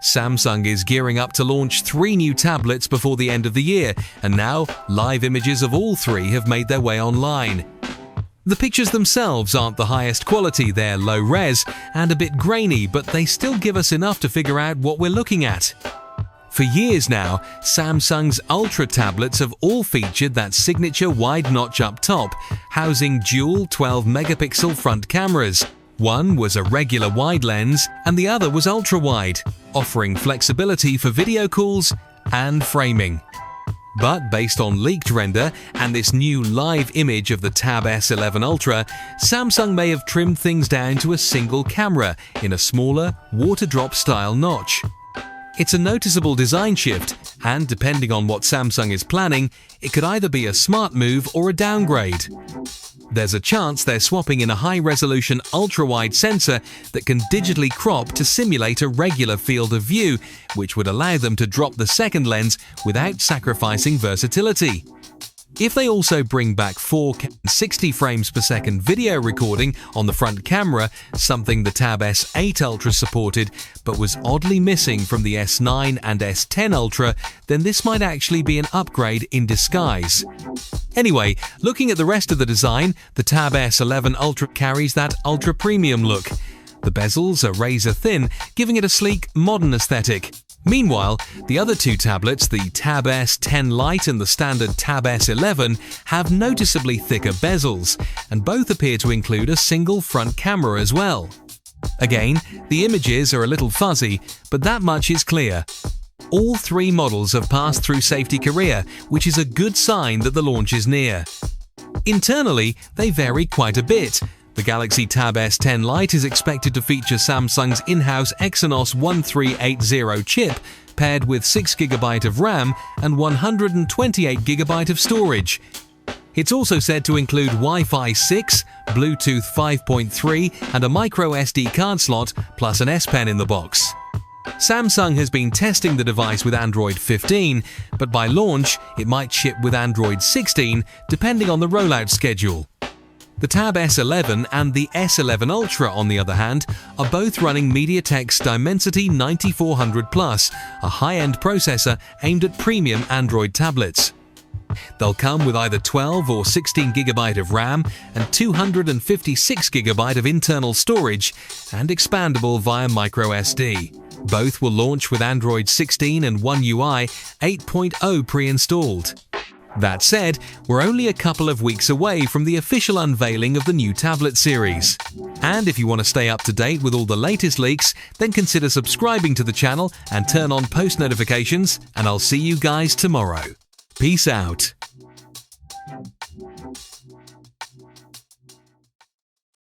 Samsung is gearing up to launch 3 new tablets before the end of the year, and now live images of all 3 have made their way online. The pictures themselves aren't the highest quality, they're low res and a bit grainy, but they still give us enough to figure out what we're looking at. For years now, Samsung's Ultra tablets have all featured that signature wide notch up top, housing dual 12-megapixel front cameras. One was a regular wide lens and the other was ultra-wide, offering flexibility for video calls and framing. But based on leaked render and this new live image of the Tab S11 Ultra, Samsung may have trimmed things down to a single camera in a smaller, water drop style notch. It's a noticeable design shift, and depending on what Samsung is planning, it could either be a smart move or a downgrade. There's a chance they're swapping in a high-resolution ultra-wide sensor that can digitally crop to simulate a regular field of view, which would allow them to drop the second lens without sacrificing versatility. If they also bring back 4K 60 frames per second video recording on the front camera, something the Tab S8 Ultra supported but was oddly missing from the S9 and S10 Ultra, then this might actually be an upgrade in disguise. Anyway, looking at the rest of the design, the Tab S11 Ultra carries that ultra-premium look. The bezels are razor-thin, giving it a sleek, modern aesthetic. Meanwhile, the other 2 tablets, the Tab S10 Lite and the standard Tab S11, have noticeably thicker bezels, and both appear to include a single front camera as well. Again, the images are a little fuzzy, but that much is clear. All 3 models have passed through Safety Korea, which is a good sign that the launch is near. Internally, they vary quite a bit. The Galaxy Tab S10 Lite is expected to feature Samsung's in-house Exynos 1380 chip, paired with 6GB of RAM and 128GB of storage. It's also said to include Wi-Fi 6, Bluetooth 5.3 and a micro SD card slot, plus an S Pen in the box. Samsung has been testing the device with Android 15, but by launch it might ship with Android 16, depending on the rollout schedule. The Tab S11 and the S11 Ultra, on the other hand, are both running MediaTek's Dimensity 9400 Plus, a high-end processor aimed at premium Android tablets. They'll come with either 12 or 16GB of RAM and 256GB of internal storage, and expandable via microSD. Both will launch with Android 16 and One UI 8.0 pre-installed. That said, we're only a couple of weeks away from the official unveiling of the new tablet series. And if you want to stay up to date with all the latest leaks, then consider subscribing to the channel and turn on post notifications, and I'll see you guys tomorrow. Peace out.